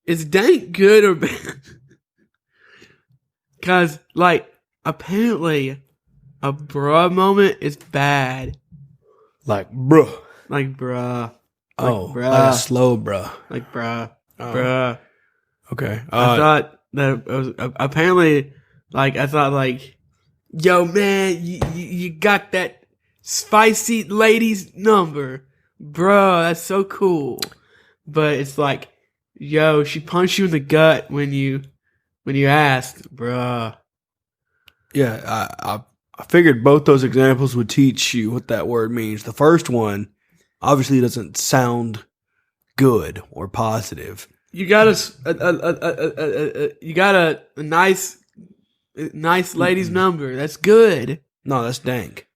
is dank good or bad? Because, like, apparently a bruh moment is bad. Like, bruh. Like, bruh. Like a slow bruh. Like, bruh. Oh. Bruh. Okay. I thought that it was, apparently, like, I thought, like, yo, man, you got that spicy lady's number. Bro, that's so cool. But it's like, yo, she punched you in the gut when you asked, bruh. Yeah, I figured both those examples would teach you what that word means. The first one obviously doesn't sound good or positive. You got a nice lady's number. That's good. No, that's dank.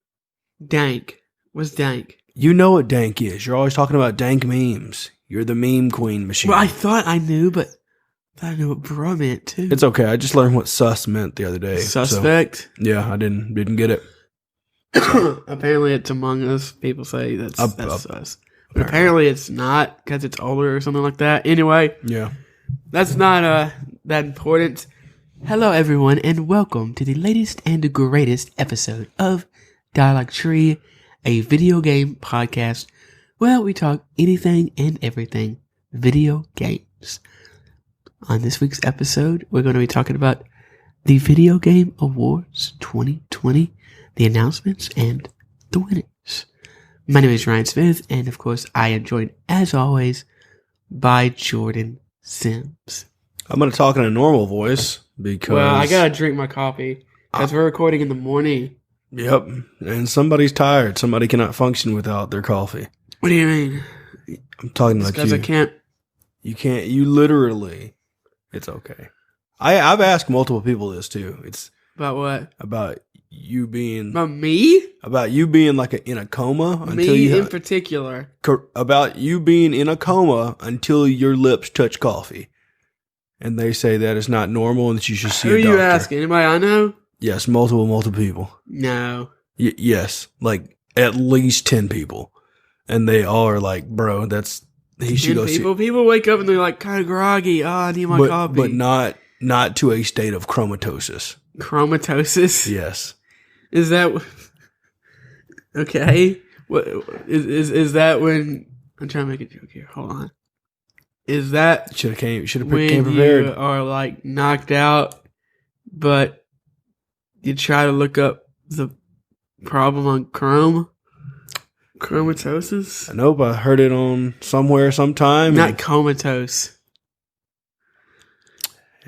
Dank. What's dank? You know what dank is. You're always talking about dank memes. You're the meme queen machine. Well, I thought I knew, but I knew what bro meant too. It's okay. I just learned what sus meant the other day. Suspect? So, yeah, I didn't get it. Apparently it's Among Us. People say that's sus. But apparently it's not because it's older or something like that. Anyway, yeah, that's not that important. Hello, everyone, and welcome to the latest and greatest episode of Dialogue Tree, a video game podcast where we talk anything and everything video games. On this week's episode, we're going to be talking about the Video Game Awards 2020, the announcements, and the winners. My name is Ryan Smith, and of course, I am joined, as always, by Jordan Sims. I'm going to talk in a normal voice because... Well, I got to drink my coffee because we're recording in the morning. Yep, and somebody's tired. Somebody cannot function without their coffee. What do you mean? I'm talking like you. Because I can't... You can't... You literally... It's okay. I've asked multiple people this, too. It's... About what? About you being... About me? About you being like in a coma until me you... in particular. About you being in a coma until your lips touch coffee. And they say that is not normal and that you should see a doctor. Who are you asking? Anybody I know? Yes, multiple people. No. Yes, like at least 10 people. And they all are like, bro, that's... He should go people? People wake up and they're like, kind of groggy. Oh, I need my coffee. But not to a state of chromatosis. Chromatosis? Yes. Is that... Okay. What is that when... I'm trying to make a joke here. Hold on. Is that... Should have came prepared. When you are like knocked out, but you try to look up the problem on Chromatosis? Nope, I heard it on somewhere sometime. Not comatose.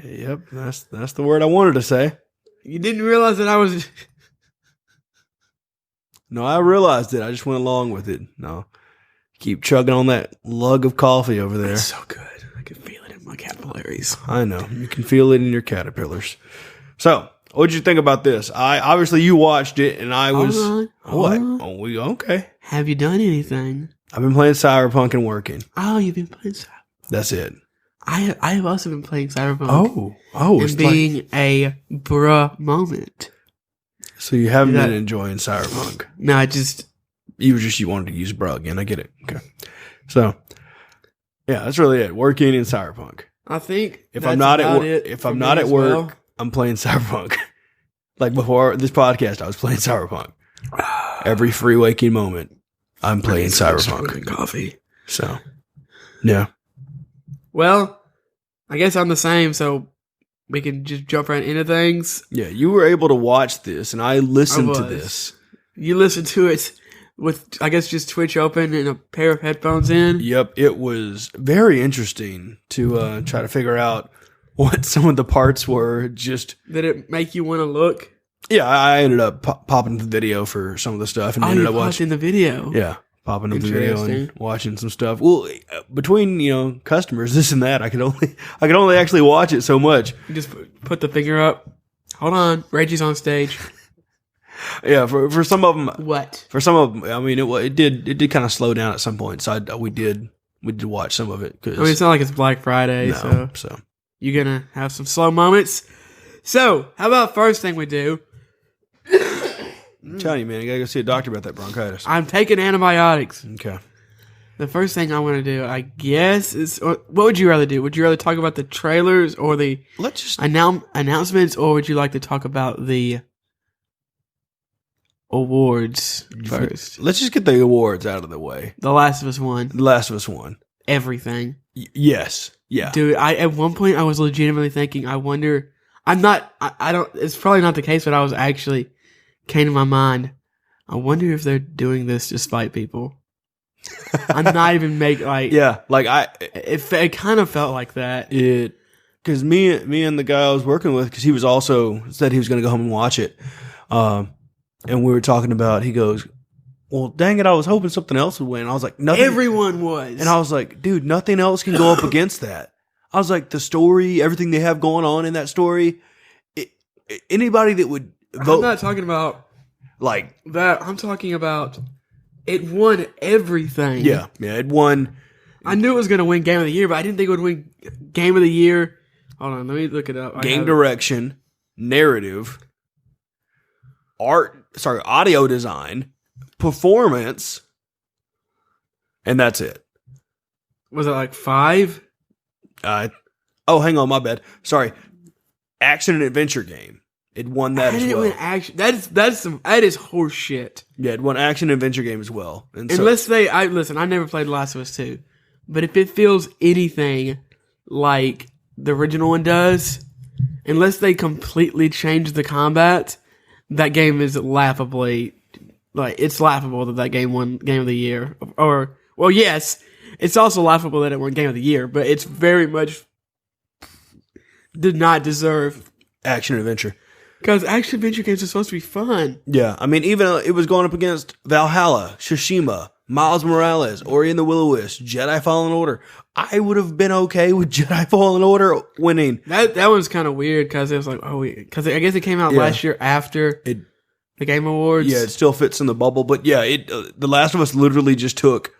Yep, that's the word I wanted to say. You didn't realize that I was... No, I realized it. I just went along with it. No. Keep chugging on that lug of coffee over there. It's so good. I can feel it in my capillaries. I know. You can feel it in your caterpillars. So, what did you think about this? Obviously you watched it, and I was... Hold on. Oh, okay. Have you done anything? I've been playing Cyberpunk and working. Oh, you've been playing Cyberpunk. That's it. I have also been playing Cyberpunk. Oh, and being a bruh moment. So you haven't been enjoying Cyberpunk? No, I just... You wanted to use bruh again. I get it. Okay. So, yeah, that's really it. Working in Cyberpunk. I think if I'm not at work, I'm playing Cyberpunk. Like before this podcast, I was playing Cyberpunk. Every free waking moment, I'm playing Cyberpunk. Drinking coffee. So, yeah. Well, I guess I'm the same, so we can just jump right into things. Yeah, you were able to watch this, and I listened to this. You listened to it with, I guess, just Twitch open and a pair of headphones in? Yep, it was very interesting to try to figure out what some of the parts were. Just did it make you want to look? Yeah, I ended up popping the video for some of the stuff, and ended up watching the video. Yeah, popping up the video and watching some stuff. Well, between customers, this and that, I could only actually watch it so much. You just put the finger up. Hold on, Reggie's on stage. Yeah, for some of them. What? For some of them, I mean, it did kind of slow down at some point. So we did watch some of it. I mean, it's not like it's Black Friday, so you're gonna have some slow moments. So, how about first thing we do? I'm telling you, man, you gotta go see a doctor about that bronchitis. I'm taking antibiotics. Okay. the first thing I want to do, I guess, is what would you rather do? Would you rather talk about the trailers or the announcements, or would you like to talk about the awards first? Let's just get the awards out of the way. The Last of Us won. The Last of Us won. Everything. Yes. Yeah. Dude, at one point I was legitimately thinking, I wonder, it's probably not the case, but I was actually, came to my mind, I wonder if they're doing this to spite people. I'm not even it kind of felt like that. Because me and the guy I was working with, because he was also said he was going to go home and watch it, and we were talking about. He goes, "Well, dang it, I was hoping something else would win." I was like, "Nothing." Everyone was, and I was like, "Dude, nothing else can go up against that." I was like, "The story, everything they have going on in that story, anybody that would vote." I'm not talking about like that. I'm talking about. It won everything. Yeah, it won. I knew it was going to win Game of the Year, but I didn't think it would win Game of the Year. Hold on, let me look it up. Game direction, narrative, audio design, performance, and that's it. Was it like 5? Hang on, my bad. Sorry. Action and adventure game. It won that as well. Win action. That is horse shit. Yeah, it won action and adventure game as well. And Unless I never played Last of Us 2, but if it feels anything like the original one does, unless they completely change the combat, that game is laughably, it's laughable that game won Game of the Year. Or, well, yes, it's also laughable that it won Game of the Year, but it's very much did not deserve action and adventure. Because action adventure games are supposed to be fun. Yeah, I mean, even it was going up against Valhalla, Tsushima, Miles Morales, Ori and the Will-O-Wisp, Jedi Fallen Order. I would have been okay with Jedi Fallen Order winning. That one's kind of weird because it was like, because I guess it came out last year after the Game Awards. Yeah, it still fits in the bubble, but yeah, The Last of Us literally just took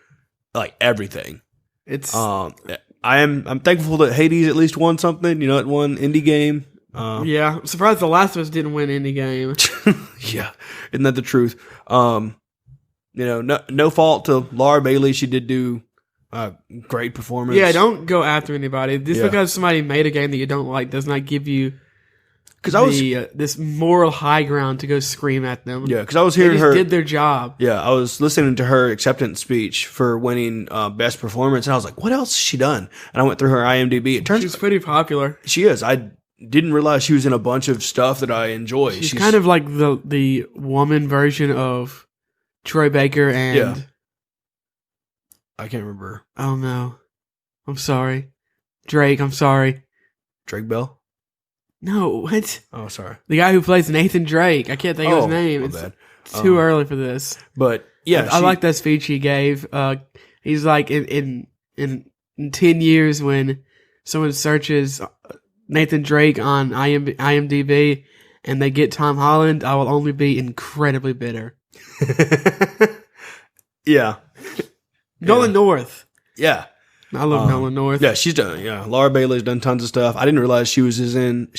everything. It's I'm thankful that Hades at least won something. It won indie game. Yeah, I'm surprised The Last of Us didn't win indie game. Yeah, isn't that the truth? No fault to Laura Bailey. She did do great performance. Yeah, don't go after anybody. Just because somebody made a game that you don't like does not give you this moral high ground to go scream at them. Yeah, because I was hearing her did their job. Yeah, I was listening to her acceptance speech for winning best performance, and I was like, "What else has she done?" And I went through her IMDb. It turns she's pretty popular. She is. I didn't realize she was in a bunch of stuff that I enjoy. She's kind of like the woman version of Troy Baker and I can't remember. Oh no, I'm sorry, Drake. I'm sorry, Drake Bell. No, what? Oh, sorry. The guy who plays Nathan Drake. I can't think of his name. It's too early for this. But yeah, I like that speech he gave. He's like in 10 years when someone searches Nathan Drake on IMDb and they get Tom Holland, I will only be incredibly bitter. Yeah. Nolan North. Yeah. I love Nolan North. Yeah, she's done. Yeah, Laura Bailey's done tons of stuff. I didn't realize she was in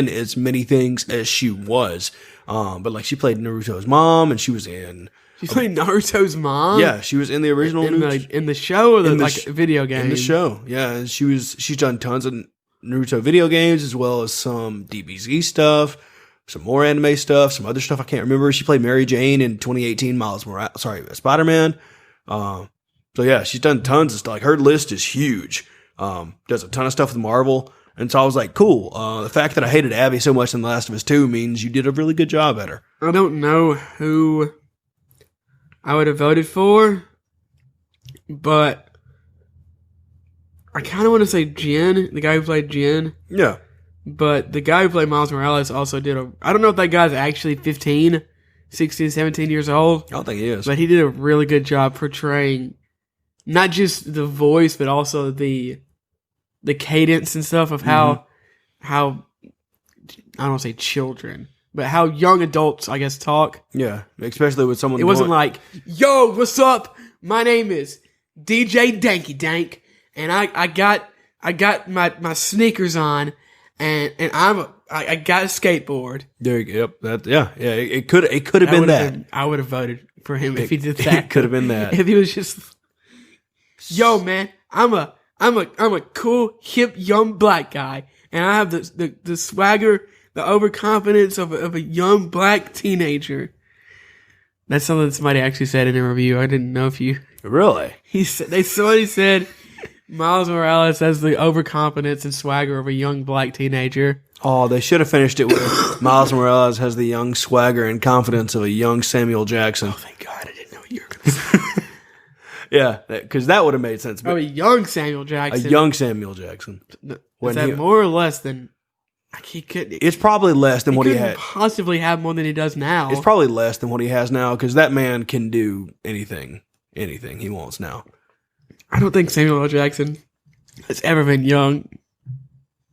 as many things as she was. But she played Naruto's mom, and she was in. She played Naruto's mom. Yeah, she was in the original in the show or the video game. In the show, yeah, and she's done tons of Naruto video games as well as some DBZ stuff, some more anime stuff, some other stuff I can't remember. She played Mary Jane in 2018 Spider-Man. So yeah, she's done tons of stuff. Her list is huge. Does a ton of stuff with Marvel. And so I was like, cool. The fact that I hated Abby so much in The Last of Us 2 means you did a really good job at her. I don't know who I would have voted for, but I kind of want to say Jen, the guy who played Jen. Yeah. But the guy who played Miles Morales also did I don't know if that guy's actually 15, 16, 17 years old. I don't think he is. But he did a really good job portraying not just the voice, but also the cadence and stuff of how I don't want to say children, but how young adults, I guess, talk. Yeah, especially with someone. It wasn't like, "Yo, what's up? My name is DJ Danky Dank, and I got my sneakers on, and I got a skateboard." There you go. Yep. It could have been that. I would have voted for him if he did that. It could have been that. If he was just. yo, man, I'm a cool, hip, young black guy, and I have the swagger, the overconfidence of a young black teenager. That's something that somebody actually said in a review. I didn't know if you. Really? Somebody said Miles Morales has the overconfidence and swagger of a young black teenager. Oh, they should have finished it with Miles Morales has the young swagger and confidence of a young Samuel Jackson. Oh, thank God, I didn't know what you were going to say. Yeah, because that would have made sense. Oh, a young Samuel Jackson. A young Samuel Jackson. Is that more or less than... It's probably less than what he had. Possibly have more than he does now. It's probably less than what he has now because that man can do anything he wants now. I don't think Samuel L. Jackson has ever been young.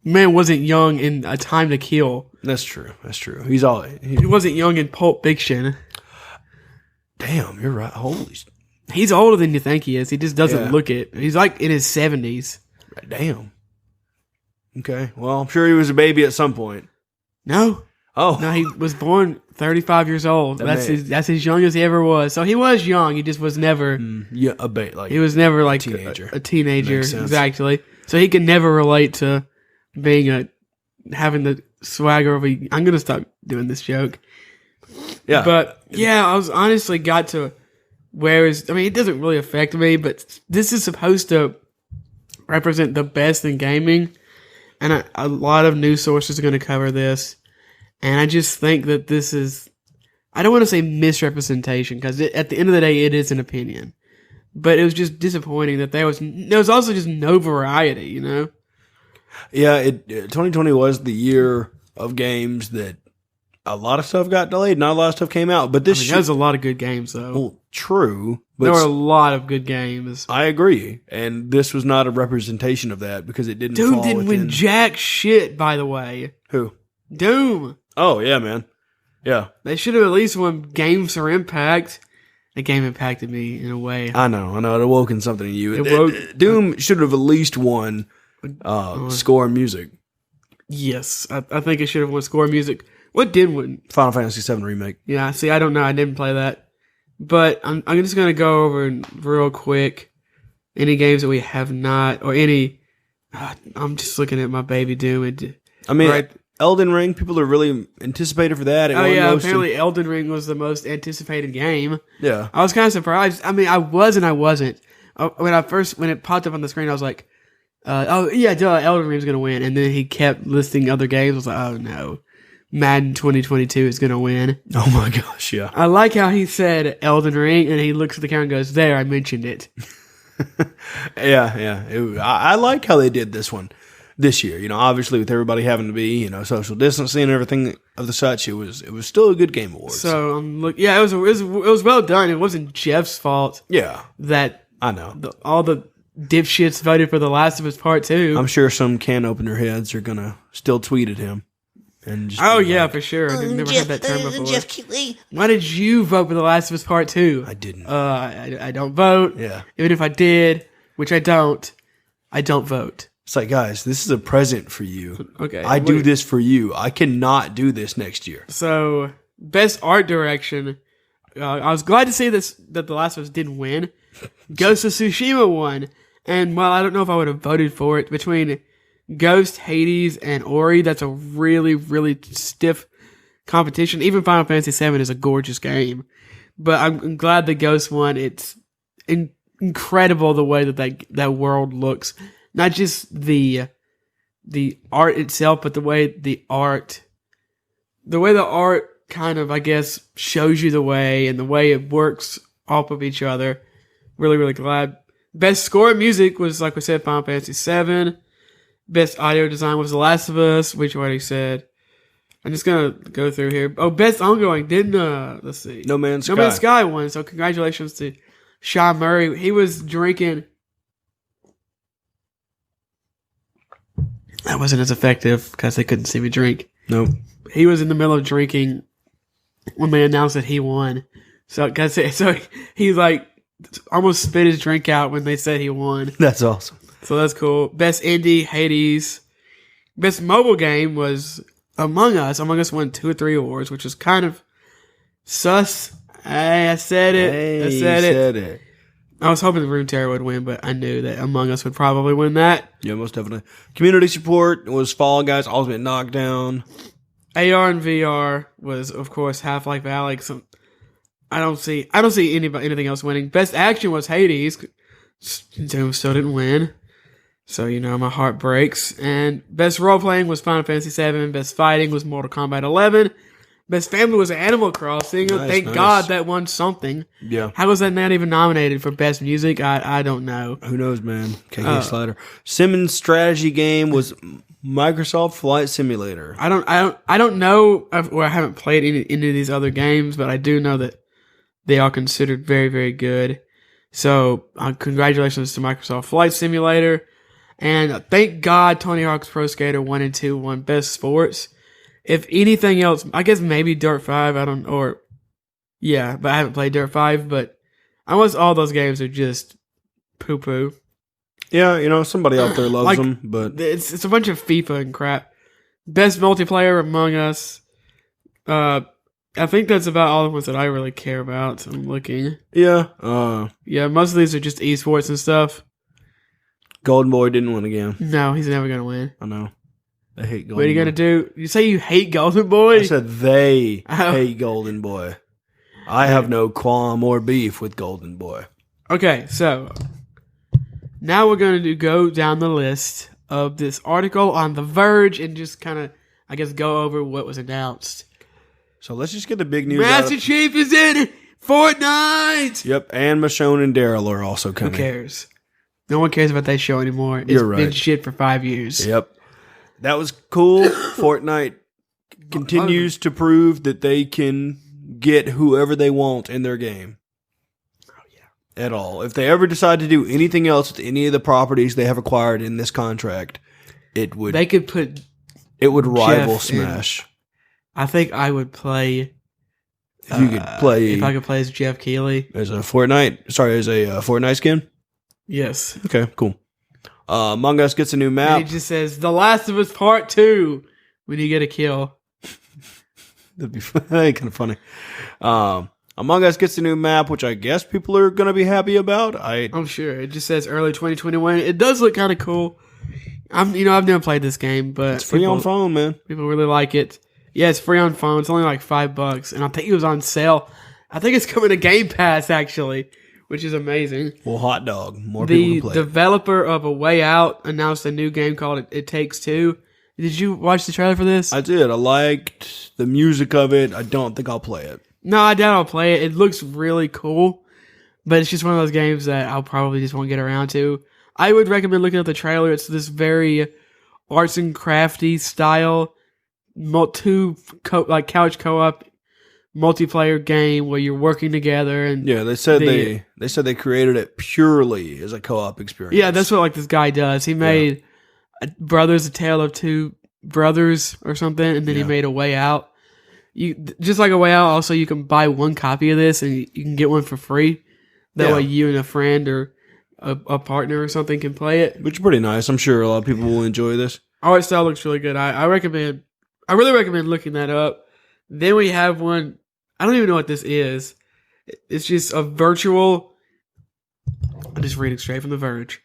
Man wasn't young in A Time to Kill. That's true. He wasn't young in Pulp Fiction. Damn, you're right. Holy. He's older than you think he is. He just doesn't look it. He's like in his 70s. Damn. Okay. Well, I'm sure he was a baby at some point. No. Oh. No, he was born 35 years old. That's as young as he ever was. So he was young. He just was never... he was never like teenager. A teenager. Makes sense. Exactly. So he could never relate to being having the swagger of a... I'm going to stop doing this joke. Yeah. But yeah, I was honestly got to where is... I mean, it doesn't really affect me, but this is supposed to represent the best in gaming. And a lot of news sources are going to cover this. And I just think that this is... I don't want to say misrepresentation, because at the end of the day, it is an opinion. But it was just disappointing that there was also just no variety, you know? Yeah, 2020 was the year of games that a lot of stuff got delayed, not a lot of stuff came out. But there's a lot of good games, though. Well, true. But there were a lot of good games. I agree. And this was not a representation of that because it didn't fall didn't win jack shit, by the way. Who? Doom. Oh, yeah, man. Yeah. They should have at least won Games for Impact. The game impacted me in a way. I know. It awoken something in you. Doom should have at least won score and music. Yes. I think it should have won score and music. What did win? Final Fantasy VII Remake. Yeah, see, I don't know. I didn't play that. But I'm just going to go over real quick any games that we have not, or any... I'm just looking at my baby Doom. Elden Ring, people are really anticipated for that. Apparently Elden Ring was the most anticipated game. Yeah. I was kind of surprised. I mean, I was and I wasn't. When it popped up on the screen, I was like, Elden Ring's going to win. And then he kept listing other games. I was like, oh no. Madden 2022 is going to win. Oh my gosh, yeah. I like how he said Elden Ring, and he looks at the camera and goes, there, I mentioned it. Yeah. I like how they did this one this year. Obviously with everybody having to be, social distancing and everything of the such, it was still a good game award. So it was well done. It wasn't Jeff's fault. Yeah. That I know. All the dipshits voted for The Last of Us Part 2. I'm sure some can opener heads are going to still tweet at him. And just for sure. I've never heard that term before. Jeff Keighley. Why did you vote for The Last of Us Part 2? I didn't. I don't vote. Yeah. Even if I did, which I don't vote. It's like, guys, this is a present for you. Okay. I do this for you. I cannot do this next year. So, best art direction. I was glad to see that The Last of Us didn't win. Ghost of Tsushima won. And while I don't know if I would have voted for it, between Ghost, Hades, and Ori, that's a really, really stiff competition. Even Final Fantasy VII is a gorgeous game. But I'm glad the Ghost won. It's incredible the way that world looks. Not just the art itself, but the way the art kind of, I guess, shows you the way, and the way it works off of each other. Really, really glad. Best score and music was, like we said, Final Fantasy VII. Best audio design was The Last of Us, which I already said. I'm just gonna go through here. Oh, best ongoing let's see. No Man's Sky. No Man's Sky won, so congratulations to Sean Murray. He was drinking. That wasn't as effective because they couldn't see me drink. Nope. He was in the middle of drinking when they announced that he won. So he like almost spit his drink out when they said he won. That's awesome. So that's cool. Best indie, Hades. Best mobile game was Among Us. Among Us won 2 or 3 awards, which is kind of sus. Hey, I said it. Hey, I said it. I was hoping the Runeterra would win, but I knew that Among Us would probably win that. Yeah, most definitely. Community support was Fall Guys, Ultimate Knockdown. AR and VR was, of course, Half-Life Alyx. I don't see anything else winning. Best action was Hades. Still didn't win. So, my heart breaks. And best role-playing was Final Fantasy VII. Best fighting was Mortal Kombat 11. Best family was Animal Crossing. Thank God that won something. Yeah. How was that not even nominated for best music? I don't know. Who knows, man? KK Slider. Simmons strategy game was Microsoft Flight Simulator. I don't know, or I haven't played any of these other games, but I do know that they are considered very, very good. So, congratulations to Microsoft Flight Simulator. And thank God Tony Hawk's Pro Skater 1 and 2 won Best Sports. If anything else, I guess maybe Dirt 5, but I haven't played Dirt 5, but almost all those games are just poo-poo. Yeah, somebody out there loves them, but... It's a bunch of FIFA and crap. Best multiplayer, Among Us. I think that's about all the ones that I really care about. So I'm looking. Yeah. Yeah, most of these are just esports and stuff. Golden Boy didn't win again. No, he's never going to win. I know. They hate Golden Boy. What are you going to do? You say you hate Golden Boy? I said they hate Golden Boy. I have no qualm or beef with Golden Boy. Okay, so now we're going to go down the list of this article on The Verge and just kind of, I guess, go over what was announced. So let's just get the big news Master Chief is in Fortnite! Yep, and Michonne and Daryl are also coming. Who cares? No one cares about that show anymore. It's been shit for 5 years. Yep. That was cool. Fortnite continues to prove that they can get whoever they want in their game. Oh, yeah. At all. If they ever decide to do anything else with any of the properties they have acquired in this contract, it would... They could put... It would rival Jeff Smash. I think I would play... If you could play... If I could play as Jeff Keighley. As a Fortnite skin? Yes. Okay, cool. Among Us gets a new map. And it just says, The Last of Us Part 2 when you get a kill. That'd be kind of funny. Among Us gets a new map, which I guess people are going to be happy about. I'm sure. It just says early 2021. It does look kind of cool. I've never played this game, but it's free on phone, man. People really like it. Yeah, it's free on phone. It's only like $5, and I think it was on sale. I think it's coming to Game Pass actually, which is amazing. Well, hot dog. More people to play. The developer of A Way Out announced a new game called It Takes Two. Did you watch the trailer for this? I did. I liked the music of it. I don't think I'll play it. No, I doubt I'll play it. It looks really cool, but it's just one of those games that I'll probably just won't get around to. I would recommend looking at the trailer. It's this very arts and crafty style, couch co-op multiplayer game where you're working together. And yeah, they said they created it purely as a co-op experience. Yeah, that's what this guy does. He made A Tale of Two Brothers or something, and then he made A Way Out. Just like A Way Out, also you can buy one copy of this and you can get one for free. That way you and a friend or a partner or something can play it. Which is pretty nice. I'm sure a lot of people will enjoy this. Art style looks really good. I really recommend looking that up. Then we have one. I don't even know what this is. It's just a virtual. I'm just reading straight from The Verge.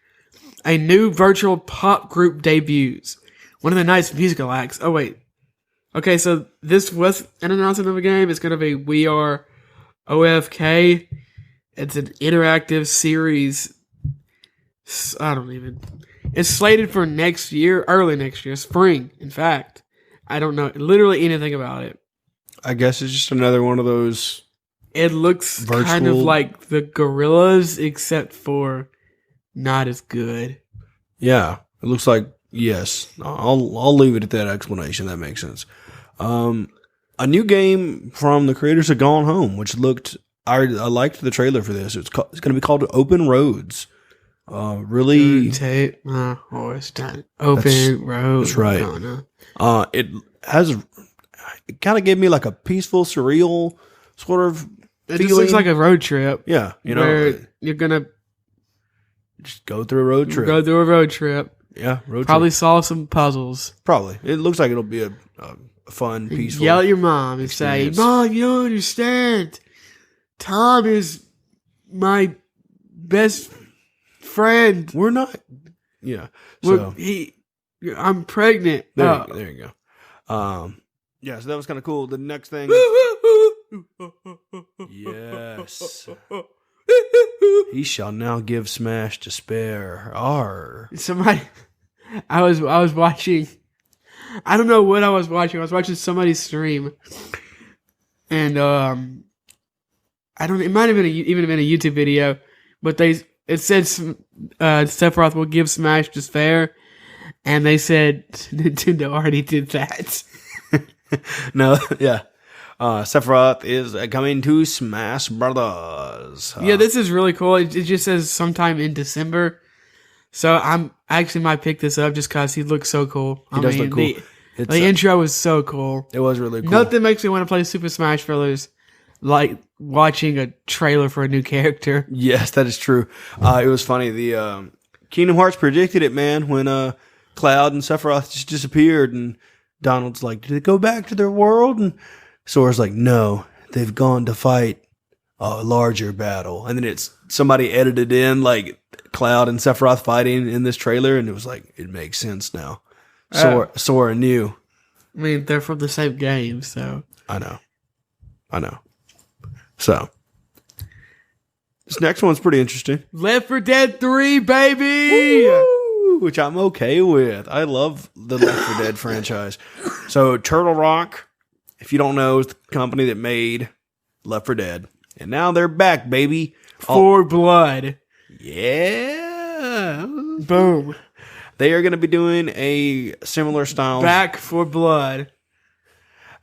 A new virtual pop group debuts. One of the night's musical acts. Oh, wait. Okay, so this was an announcement of a game. It's going to be We Are OFK. It's an interactive series. It's slated for next year, early next year, spring, in fact. I don't know literally anything about it. I guess it's just another one of those. It looks kind of like the Gorillas, except for not as good. Yeah, it looks like, yes. I'll leave it at that explanation. That makes sense. A new game from the creators of Gone Home, which looked, I liked the trailer for this. It's going to be called Open Roads. Really take my horse down open road. That's right. It kind of gave me like a peaceful, surreal sort of It just looks like a road trip. Yeah, where you're gonna just go through a road trip. Go through a road trip. Yeah, Probably solve some puzzles. Probably. It looks like it'll be a fun, peaceful. Yell at your mom and say, "Mom, you don't understand. Tom is my best friend. We're not. Yeah. So I'm pregnant. There you go. Yeah, so that was kind of cool. The next thing. Yes. He shall now give Smash to spare. Somebody, I was watching. I don't know what I was watching. I was watching somebody's stream, and I don't. It might have been even been a YouTube video, but it said Sephiroth will give Smash to spare, and they said Nintendo already did that. No, yeah. Sephiroth is coming to Smash Brothers. Yeah, this is really cool. It just says sometime in December. So I actually might pick this up just because he looks so cool. He does look cool. The intro was so cool. It was really cool. Nothing makes me want to play Super Smash Bros. Like watching a trailer for a new character. Yes, that is true. It was funny. The Kingdom Hearts predicted it, man, when Cloud and Sephiroth just disappeared, and Donald's like, did they go back to their world? And Sora's like, no, they've gone to fight a larger battle. And then it's somebody edited in like Cloud and Sephiroth fighting in this trailer, and it was like, it makes sense now. Sora knew. I mean, they're from the same game, so. I know. So, this next one's pretty interesting. Left 4 Dead 3, baby! Woo! Which I'm okay with. I love the Left 4 Dead franchise. So, Turtle Rock, if you don't know, is the company that made Left 4 Dead. And now they're back, baby. For Blood. Yeah. Boom. They are going to be doing a similar style. Back 4 Blood.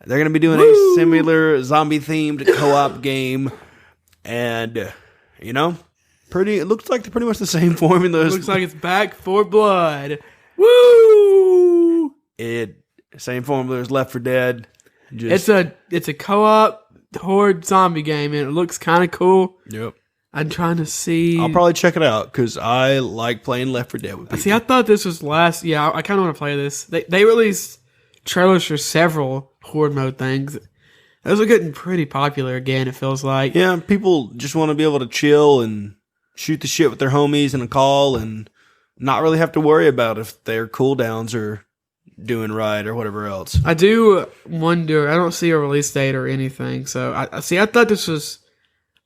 They're going to be doing a similar zombie-themed co-op game. And, it looks like they're pretty much the same formula. Looks like it's Back 4 Blood. Woo! Same formula as Left 4 Dead. It's a co-op horde zombie game, and it looks kind of cool. Yep. I'm trying to see. I'll probably check it out because I like playing Left 4 Dead with people. See, I thought this was last. Yeah, I kind of want to play this. They released trailers for several horde mode things. Those are getting pretty popular again, it feels like. Yeah, people just want to be able to chill and shoot the shit with their homies in a call and not really have to worry about if their cooldowns are doing right or whatever else. I do wonder. I don't see a release date or anything. So I thought this was.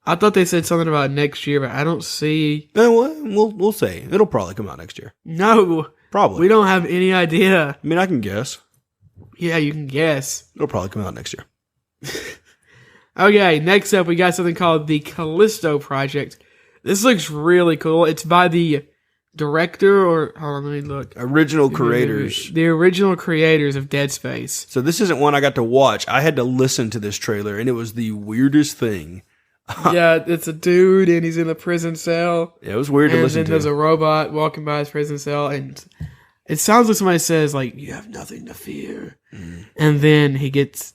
I thought they said something about next year, but I don't see. We'll say it'll probably come out next year. No, probably. We don't have any idea. I mean, I can guess. Yeah, you can guess. It'll probably come out next year. Okay, next up we got something called the Callisto Project. This looks really cool. It's by the director, or hold on, let me look. Original creators. The original creators of Dead Space. So this isn't one I got to watch. I had to listen to this trailer, and it was the weirdest thing. Yeah, it's a dude, and he's in a prison cell. Yeah, it was weird to listen to. And then there's a robot walking by his prison cell, and it sounds like somebody says, like, you have nothing to fear. Mm. And then he gets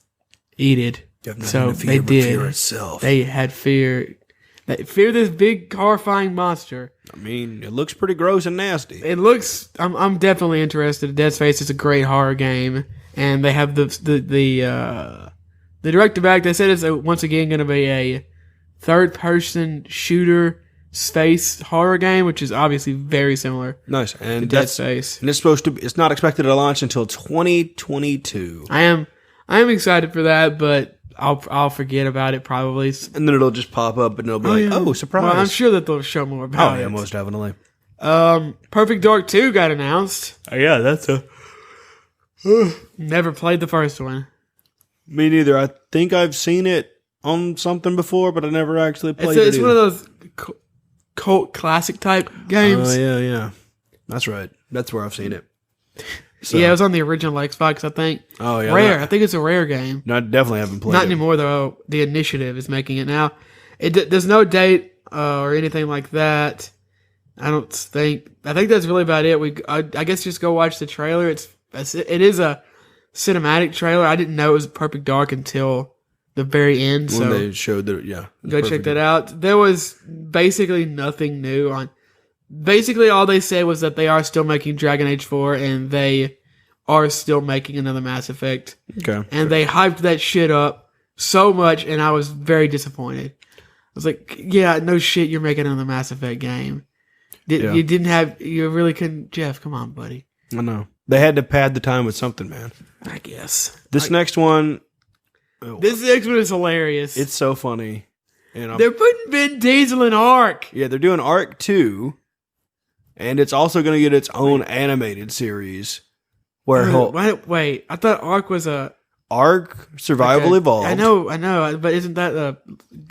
eaten. So they did. Fear itself. They had fear. They fear this big, horrifying monster. I mean, it looks pretty gross and nasty. It looks. I'm definitely interested. Dead Space is a great horror game, and they have the director back. They said it's once again going to be a third-person shooter space horror game, which is obviously very similar. Nice, and to Dead Space. And it's supposed to. It's not expected to launch until 2022. I am excited for that, but I'll forget about it probably. And then it'll just pop up, and it'll be surprise! Well, I'm sure that they'll show more about it. Oh yeah, most definitely. Perfect Dark 2 got announced. Yeah, that's a. Never played the first one. Me neither. I think I've seen it on something before, but I never actually played it. It's one of those cult classic type games. Oh yeah. That's right. That's where I've seen it. So. Yeah, it was on the original Xbox, I think. Oh yeah, Rare. I think it's a Rare game. No, I definitely haven't played it. Not anymore though. The Initiative is making it now. There's no date or anything like that. I don't think. I think that's really about it. I guess just go watch the trailer. It is a cinematic trailer. I didn't know it was Perfect Dark until the very end. When they showed that, yeah. Go check that out. There was basically nothing new on. Basically, all they said was that they are still making Dragon Age 4 and they are still making another Mass Effect. Okay. And they hyped that shit up so much, and I was very disappointed. was like, yeah, no shit, you're making another Mass Effect game. Yeah. You really couldn't, Jeff, come on, buddy. I know. They had to pad the time with something, man. I guess. This next one. This next one is hilarious. It's so funny. And they're putting Vin Diesel in Ark. Yeah, they're doing Ark 2. And it's also going to get its own animated series. Wait, I thought Ark was a... Ark Survival Evolved. I know, but isn't that a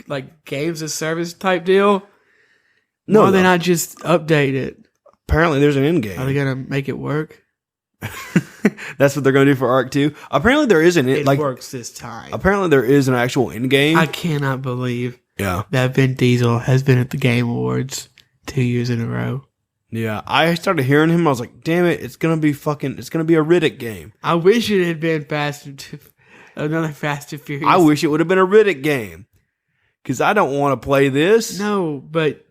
like games as service type deal? No, why they not just update it? Apparently there's an end game. Are they going to make it work? That's what they're going to do for Ark 2. Apparently there is it works this time. Apparently there is an actual end game. I cannot believe that Vin Diesel has been at the Game Awards 2 years in a row. Yeah, I started hearing him. I was like, damn it, it's going to be a Riddick game. I wish it had been another Fast and Furious. I wish it would have been a Riddick game. Because I don't want to play this. No, but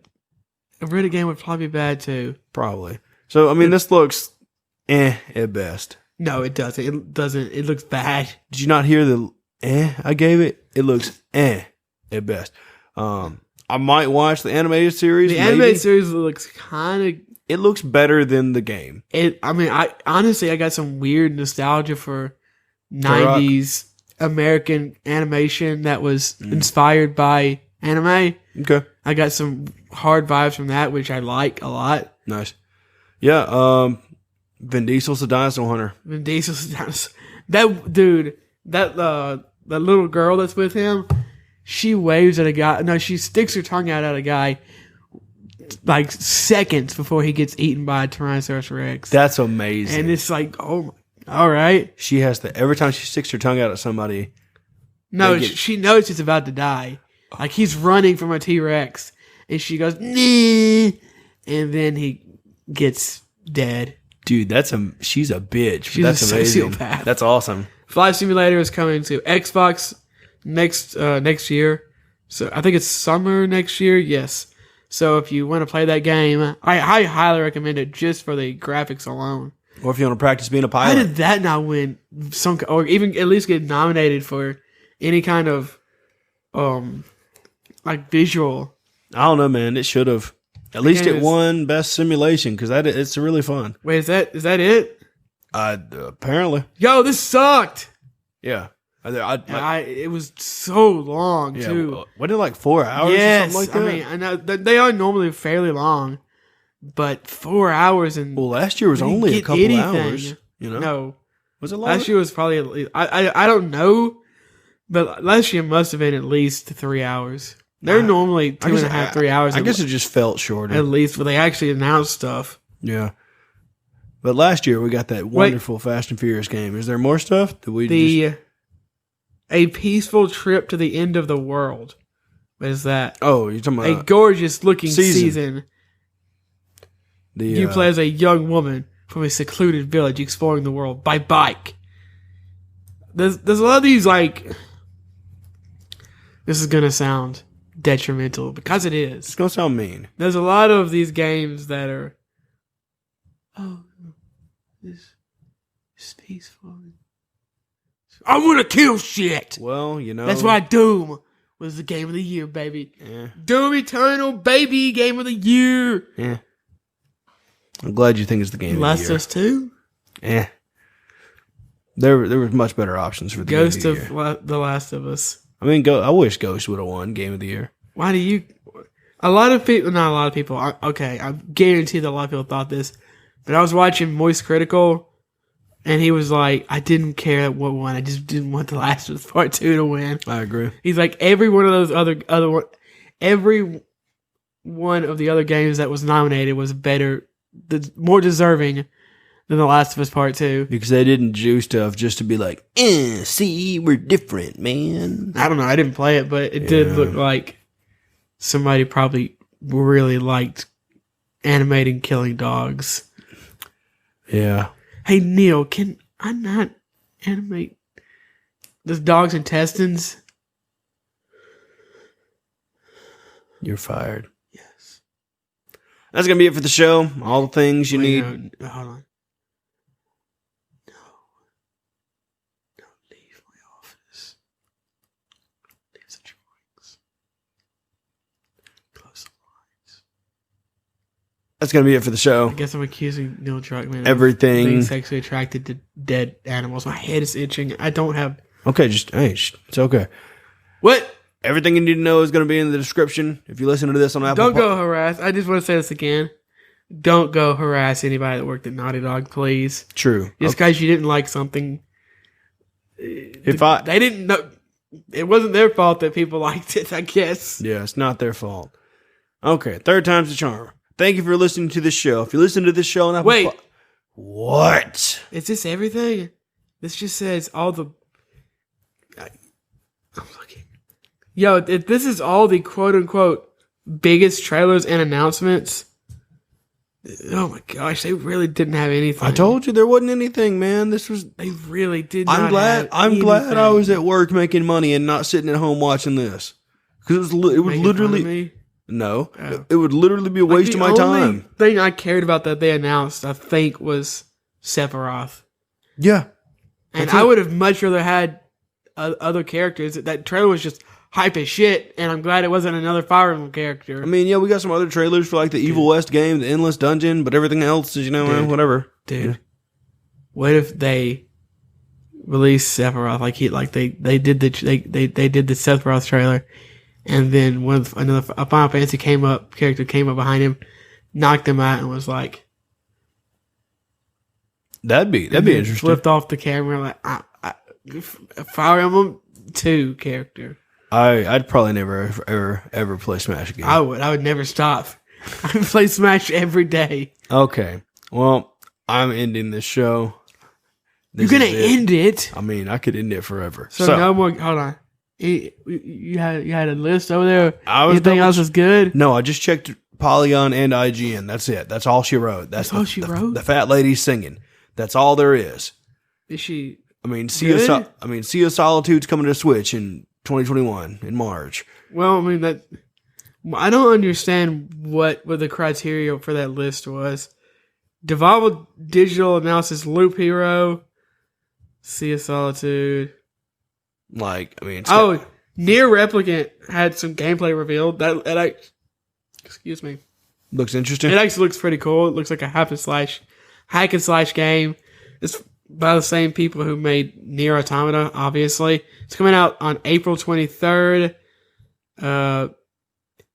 a Riddick game would probably be bad too. Probably. So, I mean, this looks at best. No, it doesn't. It doesn't. It looks bad. Did you not hear the I gave it? It looks at best. I might watch the animated series. The animated series looks kind of... It looks better than the game. I honestly, I got some weird nostalgia for 90s American animation that was inspired by anime. Okay. I got some hard vibes from that, which I like a lot. Nice. Yeah, Vin Diesel's a dinosaur hunter. Vin Diesel's a dinosaur. That dude, that little girl that's with him, she waves at a guy. No, she sticks her tongue out at a guy like seconds before he gets eaten by a Tyrannosaurus Rex. That's amazing. And it's like, oh, all right. She has to, every time she sticks her tongue out at somebody. No, she knows she's about to die. Like he's running from a T-Rex and she goes, nah, and then he gets dead. Dude, she's a bitch. She's that's a amazing. sociopath. That's awesome. Flight Simulator is coming to Xbox next year. So I think it's summer next year. Yes. So if you want to play that game, I highly recommend it just for the graphics alone. Or if you want to practice being a pilot. How did that not win or even at least get nominated for any kind of like visual? I don't know, man. It should have. At least it won best simulation because it's really fun. Wait, is that it? Apparently. Yo, this sucked. Yeah. It was so long too. Wasn't it like 4 hours or something like that? I mean, I know they are normally fairly long, but 4 hours and last year was only a couple hours. You know? No, was it long? Last year was probably at least, I don't know, but last year must have been at least 3 hours. They're normally 2.5, 3 hours. I guess it just felt shorter. At least, but they actually announced stuff. Yeah. But last year we got that wonderful Fast and Furious game. Is there more stuff? A Peaceful Trip to the End of the World. What is that? Oh, you're talking about a gorgeous looking season. You play as a young woman from a secluded village exploring the world by bike. There's a lot of these like. This is gonna sound detrimental because it is. It's gonna sound mean. There's a lot of these games that are. Oh, this is peaceful. I want to kill shit. Well, you know. That's why Doom was the game of the year, baby. Yeah. Doom Eternal, baby, game of the year. Yeah. I'm glad you think it's the game of the year. Last of Us 2? Yeah. There were much better options for the Ghost game of the year. The Last of Us. I mean, I wish Ghost would have won game of the year. Why do you... A lot of people... Not a lot of people. Okay, I guarantee that a lot of people thought this. But I was watching Moist Critical... And he was like, I didn't care what won. I just didn't want The Last of Us Part 2 to win. I agree. He's like, every one of those every one of the other games that was nominated was better, more deserving than The Last of Us Part 2. Because they didn't juice stuff just to be like, see, we're different, man. I don't know. I didn't play it, but it did look like somebody probably really liked animating killing dogs. Yeah. Hey, Neil, can I not animate this dog's intestines? You're fired. Yes. That's going to be it for the show. All the things you need. No, hold on. No. Don't leave my office. Leave the drawings. that's going to be it for the show. I guess I'm accusing Neil Druckmann Everything. of being sexually attracted to dead animals. My head is itching. I don't have... Okay, it's okay. What? Everything you need to know is going to be in the description. If you listen to this on Apple... Don't go harass. I just want to say this again. Don't go harass anybody that worked at Naughty Dog, please. True. Just because you didn't like something... They didn't know... It wasn't their fault that people liked it, I guess. Yeah, it's not their fault. Okay, third time's the charm. Thank you for listening to this show. If you listen to this show on Apple... Wait. What? Is this everything? This just says all the... I'm looking. Yo, if this is all the quote-unquote biggest trailers and announcements... Oh my gosh, they really didn't have anything. I told you there wasn't anything, man. This was... They really did I'm not glad. have I'm anything. glad I was at work making money and not sitting at home watching this. Because it would Making fun of literally... me? No. Oh. It would literally be a waste of my The time. only thing I cared about that they announced, I think, was Sephiroth. Yeah. And That's I it. would have much rather had other characters. That trailer was just hype as shit, and I'm glad it wasn't another Fire Emblem character. I mean, yeah, we got some other trailers for like the Evil West game, the Endless Dungeon, but everything else is, Dude. whatever. Dude, Yeah. what if they released Sephiroth they did the Sephiroth trailer, and then a Final Fantasy character came up behind him, knocked him out, and was like, That'd be interesting. Flipped off the camera like Fire Emblem 2 character. I'd probably never ever play Smash again. I would never stop. I would play Smash every day. Okay. Well, I'm ending this show. You're This gonna is it. end it. I mean, I could end it forever. So no more. Hold on. You had a list over there. I was Anything else is good? No, I just checked Polygon and IGN. That's it. That's all she wrote. That's all she wrote? The fat lady singing. That's all there is. Is she? I mean, Good? Sea of Solitude's coming to Switch in 2021 in March. Well, I mean I don't understand what the criteria for that list was. Devolver Digital announces Loop Hero, Sea of Solitude. Like, I mean, Near Replicant had some gameplay revealed. Excuse me. looks interesting. It actually looks pretty cool. It looks like a hack and slash game. It's by the same people who made Nier Automata, obviously. It's coming out on April 23rd.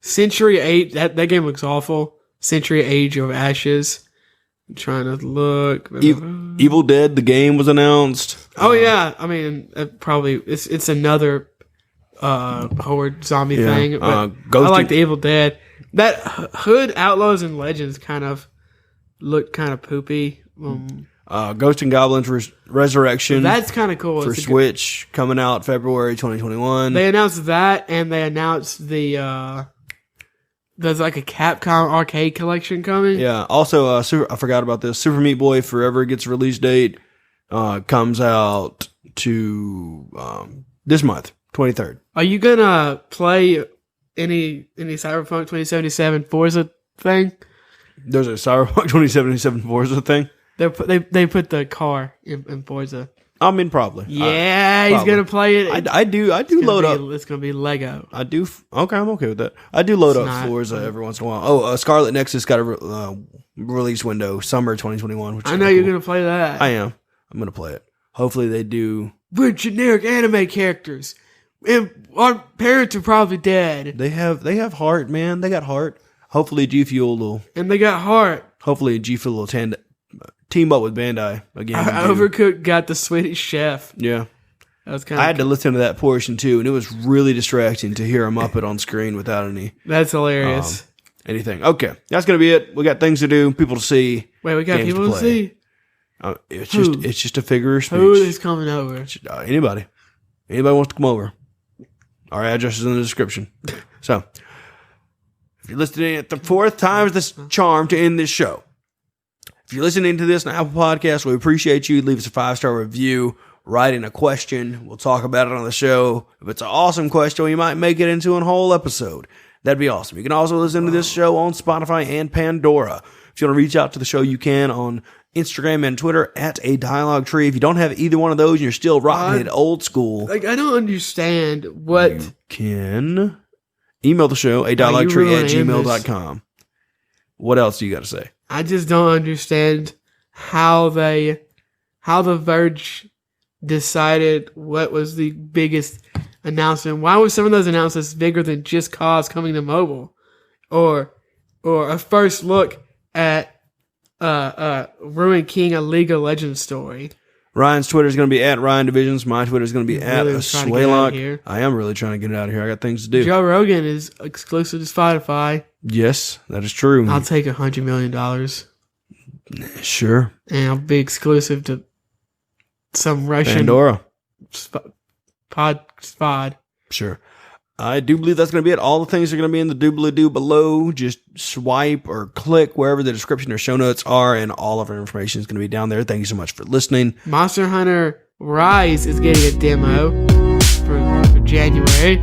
Century Age, that game looks awful. Century Age of Ashes. I'm trying to look. Evil Dead, the game was announced. Oh yeah, I mean, probably it's another horde zombie thing. But I like the Evil Dead. That Hood Outlaws and Legends kind of looked kind of poopy. Ghost and Goblins Resurrection. That's kind of cool for Switch, coming out February 2021. They announced that, and they announced there's like a Capcom arcade collection coming. Yeah. Also, I forgot about this. Super Meat Boy Forever gets a release date. Comes out to this month, 23rd. Are you gonna play any Cyberpunk 2077 Forza thing? There's a Cyberpunk 2077 Forza thing. They put the car in Forza. I mean, probably. Yeah, he's gonna play it. I do load up. It's gonna be Lego. I do. Okay, I'm okay with that. I do load It's up not- Forza every once in a while. Oh, Scarlet Nexus got a release window, summer 2021. Which I is know kinda you're cool. gonna play that. I am. I'm gonna play it. Hopefully they do. We're generic anime characters, and our parents are probably dead, They have heart, man. They got heart. Hopefully G Fuel will. and they got heart. Hopefully G Fuel will team up with Bandai again. Overcooked got the Swedish Chef. Yeah. That was kind I of. had to listen to that portion too, and it was really distracting to hear him up it on screen without That's hilarious. anything. Okay, that's gonna be it. We got things to do, people to see. Wait, we got games people to play. see. It's Who? just a figure of speech. Who is coming over? Anybody wants to come over. Our address is in the description. So, if you're listening at the fourth time is the charm to end this show. If you're listening to this on Apple Podcasts, we appreciate you. Leave us a 5-star review. Write in a question. We'll talk about it on the show. If it's an awesome question, we might make it into a whole episode. That'd be awesome. You can also listen to this show on Spotify and Pandora. If you want to reach out to the show, you can on Instagram and Twitter at A Dialogue Tree. If you don't have either one of those and you're still rocking it old school, Like, I don't understand what. you can email the show, adialoguetree@gmail.com. What else do you got to say? I just don't understand how the Verge decided what was the biggest announcement. Why were some of those announcements bigger than Just Cause coming to mobile, or a first look at Ruin King, a League of Legends story? Ryan's Twitter is going to be at Ryan Divisions. My Twitter is going to be at Swaylock. I am really trying to get it out of here. I got things to do. Joe Rogan is exclusive to Spotify. Yes, that is true. I'll take $100 million. Sure. And I'll be exclusive to some Russian Pandora. pod. Sure. I do believe that's going to be it. All the things are going to be in the doobly-doo below. Just swipe or click wherever the description or show notes are, and all of our information is going to be down there. Thank you so much for listening. Monster Hunter Rise is getting a demo for January.